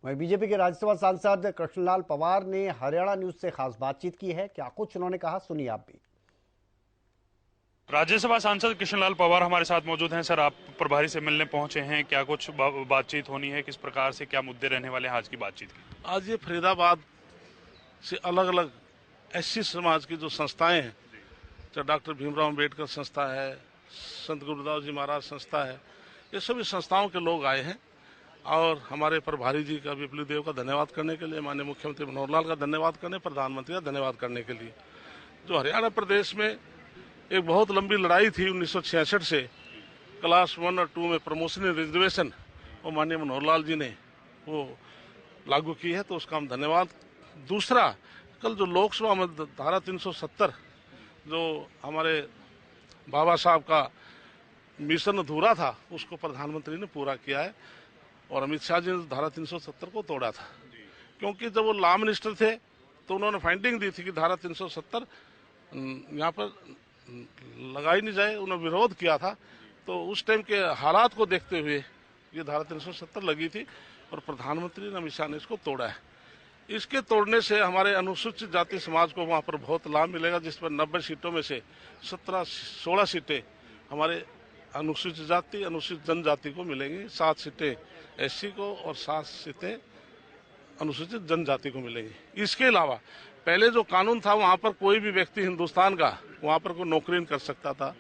वहीं बीजेपी के राज्यसभा सांसद कृष्णलाल पवार ने हरियाणा न्यूज से खास बातचीत की है। क्या कुछ उन्होंने कहा, सुनिए आप भी। राज्यसभा सांसद कृष्णलाल पवार हमारे साथ मौजूद हैं। सर, आप प्रभारी से मिलने पहुंचे हैं, क्या कुछ बातचीत होनी है, किस प्रकार से क्या मुद्दे रहने वाले हैं आज की बातचीत की? आज ये फरीदाबाद से अलग अलग एससी समाज की जो संस्थाएं हैं, चाहे डॉक्टर भीमराव अम्बेडकर संस्था है, संत गुरुदास जी महाराज संस्था है, ये सभी संस्थाओं के लोग आए हैं और हमारे प्रभारी जी का विप्लव देव का धन्यवाद करने के लिए, माननीय मुख्यमंत्री मनोहर लाल का धन्यवाद करने, प्रधानमंत्री का धन्यवाद करने के लिए। जो हरियाणा प्रदेश में एक बहुत लंबी लड़ाई थी 1966 से क्लास 1 और 2 में प्रमोशनल रिजर्वेशन, वो माननीय मनोहर लाल जी ने वो लागू की है, तो उसका हम धन्यवाद। दूसरा, कल जो लोकसभा में धारा 370 जो हमारे बाबा साहब का मिशन अधूरा था, उसको प्रधानमंत्री ने पूरा किया है और अमित शाह जी ने धारा 370 को तोड़ा था, क्योंकि जब वो लॉ मिनिस्टर थे तो उन्होंने फाइंडिंग दी थी कि धारा 370 यहाँ पर लगाई नहीं जाए, उन्होंने विरोध किया था। तो उस टाइम के हालात को देखते हुए ये धारा 370 लगी थी और प्रधानमंत्री अमित शाह ने इसको तोड़ा है। इसके तोड़ने से हमारे अनुसूचित जाति समाज को वहाँ पर बहुत लाभ मिलेगा, जिस पर 90 सीटों में से 16 सीटें हमारे अनुसूचित जाति अनुसूचित जनजाति को मिलेंगी, 7 सीटें एससी को और 7 सीटें अनुसूचित जनजाति को मिलेंगी। इसके अलावा पहले जो कानून था, वहाँ पर कोई भी व्यक्ति हिंदुस्तान का वहाँ पर कोई नौकरी नहीं कर सकता था,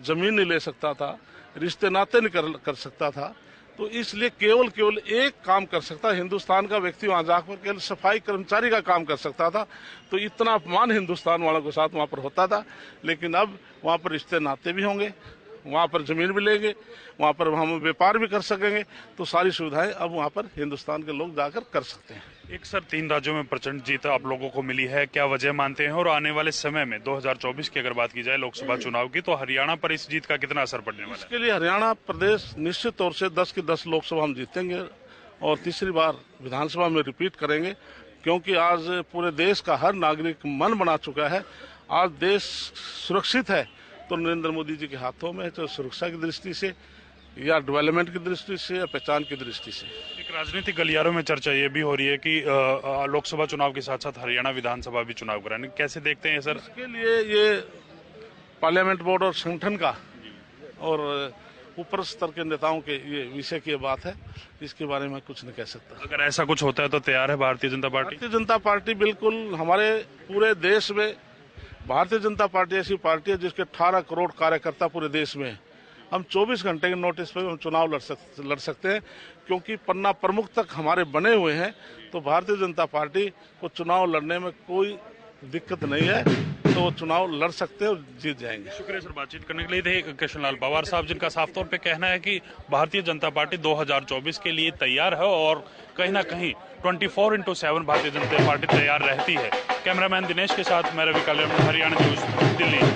जमीन नहीं ले सकता था, रिश्ते नाते नहीं कर सकता था। तो इसलिए केवल एक काम कर सकता, हिंदुस्तान का व्यक्ति वहाँ जाकर केवल सफाई कर्मचारी का काम कर सकता था। तो इतना अपमान हिंदुस्तान वालों के साथ वहाँ पर होता था। लेकिन अब वहाँ पर रिश्ते नाते भी होंगे, वहाँ पर जमीन भी लेंगे, वहाँ पर हम व्यापार भी कर सकेंगे। तो सारी सुविधाएं अब वहाँ पर हिंदुस्तान के लोग जाकर कर सकते हैं। एक सर, 3 राज्यों में प्रचंड जीत आप लोगों को मिली है, क्या वजह मानते हैं? और आने वाले समय में 2024 की अगर बात की जाए लोकसभा चुनाव की, तो हरियाणा पर इस जीत का कितना असर पड़ने वाला है? इसके लिए हरियाणा प्रदेश निश्चित तौर से 10 की 10 लोकसभा हम जीतेंगे और तीसरी बार विधानसभा में रिपीट करेंगे, क्योंकि आज पूरे देश का हर नागरिक मन बना चुका है। आज देश सुरक्षित है तो नरेंद्र मोदी जी के हाथों में है, चाहे सुरक्षा की दृष्टि से या डेवलपमेंट की दृष्टि से या पहचान की दृष्टि से। एक राजनीतिक गलियारों में चर्चा ये भी हो रही है कि लोकसभा चुनाव के साथ साथ हरियाणा विधानसभा भी चुनाव कराने, कैसे देखते हैं सर? इसके लिए ये पार्लियामेंट बोर्ड और संगठन का और ऊपर स्तर के नेताओं के ये विषय की बात है, इसके बारे में कुछ नहीं कह सकता। अगर ऐसा कुछ होता है तो तैयार है भारतीय जनता पार्टी? भारतीय जनता पार्टी बिल्कुल, हमारे पूरे देश में भारतीय जनता पार्टी ऐसी पार्टी है जिसके 18 करोड़ कार्यकर्ता पूरे देश में। हम 24 घंटे के नोटिस पर हम चुनाव लड़ सकते हैं, क्योंकि पन्ना प्रमुख तक हमारे बने हुए हैं। तो भारतीय जनता पार्टी को चुनाव लड़ने में कोई दिक्कत नहीं है, तो वो चुनाव लड़ सकते हैं और जीत जाएंगे। शुक्रिया सर, बातचीत करने के लिए थे कृष्णलाल पवार साहब, जिनका साफ तौर पे कहना है कि भारतीय जनता पार्टी 2024 के लिए तैयार है और कहीं ना कहीं 24/7 भारतीय जनता पार्टी तैयार रहती है। कैमरामैन दिनेश के साथ मैं रवि कालिया, हरियाणा न्यूज, दिल्ली।